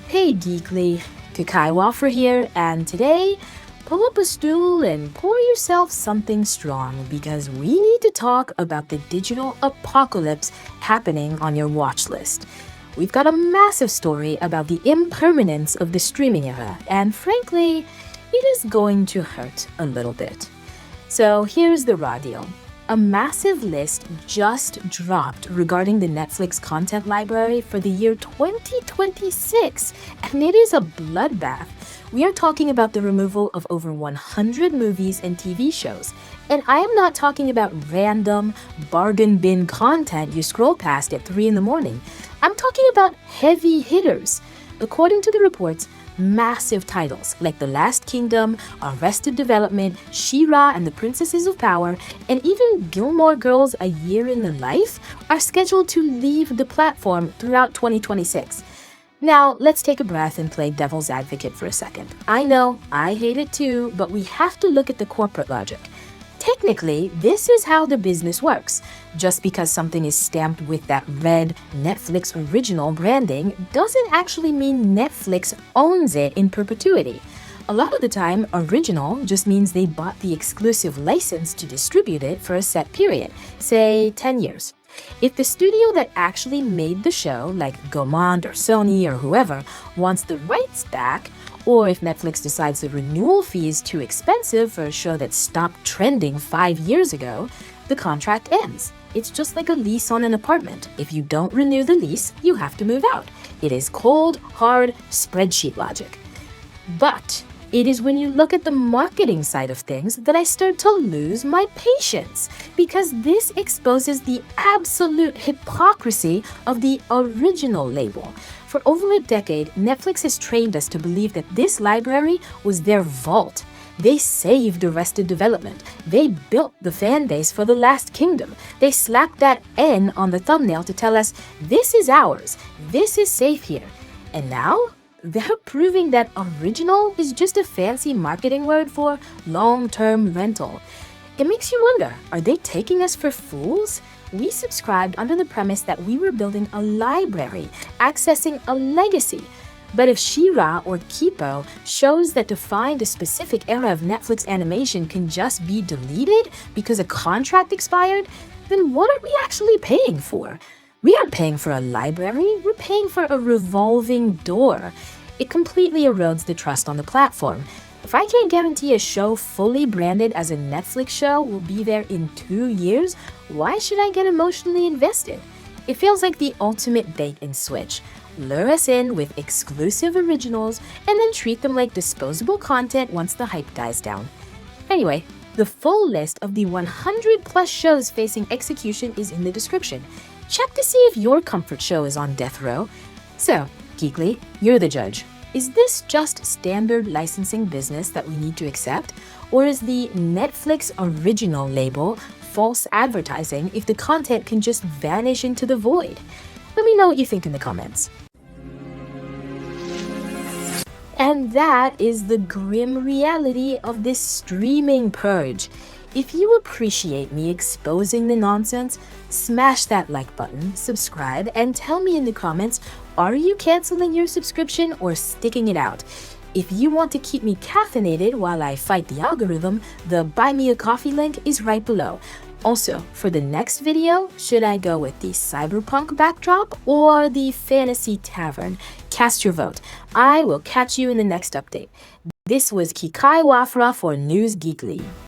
Hey Geekly, Kikai Wafra here, and today, pull up a stool and pour yourself something strong because we need to talk about the digital apocalypse happening on your watch list. We've got a massive story about the impermanence of the streaming era, and frankly, it is going to hurt a little bit. So here's the raw deal. A massive list just dropped regarding the Netflix content library for the year 2026, and it is a bloodbath. We are talking about the removal of over 100 movies and TV shows. And I am not talking about random bargain bin content you scroll past at 3 in the morning. I'm talking about heavy hitters. According to the reports, massive titles like The Last Kingdom, Arrested Development, She-Ra and the Princesses of Power, and even Gilmore Girls A Year in the Life are scheduled to leave the platform throughout 2026. Now, let's take a breath and play devil's advocate for a second. I know, I hate it too, but we have to look at the corporate logic. Technically, this is how the business works. Just because something is stamped with that red Netflix original branding doesn't actually mean Netflix owns it in perpetuity. A lot of the time, original just means they bought the exclusive license to distribute it for a set period, say 10 years. If the studio that actually made the show, like Gaumont or Sony or whoever, wants the rights back, or if Netflix decides the renewal fee is too expensive for a show that stopped trending 5 years ago, the contract ends. It's just like a lease on an apartment. If you don't renew the lease, you have to move out. It is cold, hard spreadsheet logic. But it is when you look at the marketing side of things that I start to lose my patience, because this exposes the absolute hypocrisy of the original label. For over a decade, Netflix has trained us to believe that this library was their vault. They saved Arrested Development. They built the fan base for The Last Kingdom. They slapped that N on the thumbnail to tell us, this is ours, this is safe here. And now, they're proving that original is just a fancy marketing word for long-term rental. It makes you wonder, are they taking us for fools? We subscribed under the premise that we were building a library, accessing a legacy. But if She-Ra or Kipo shows that to find a specific era of Netflix animation can just be deleted because a contract expired, then what are we actually paying for? We aren't paying for a library, we're paying for a revolving door. It completely erodes the trust on the platform. If I can't guarantee a show fully branded as a Netflix show will be there in 2 years, why should I get emotionally invested? It feels like the ultimate bait and switch. Lure us in with exclusive originals and then treat them like disposable content once the hype dies down. Anyway, the full list of the 100 plus shows facing execution is in the description. Check to see if your comfort show is on death row. So, Geekly, you're the judge. Is this just standard licensing business that we need to accept? Or is the Netflix original label false advertising if the content can just vanish into the void? Let me know what you think in the comments. And that is the grim reality of this streaming purge. If you appreciate me exposing the nonsense, smash that like button, subscribe, and tell me in the comments, are you canceling your subscription or sticking it out? If you want to keep me caffeinated while I fight the algorithm, the Buy Me a Coffee link is right below. Also, for the next video, should I go with the cyberpunk backdrop or the fantasy tavern? Cast your vote. I will catch you in the next update. This was Kikai Wafra for News Geekly.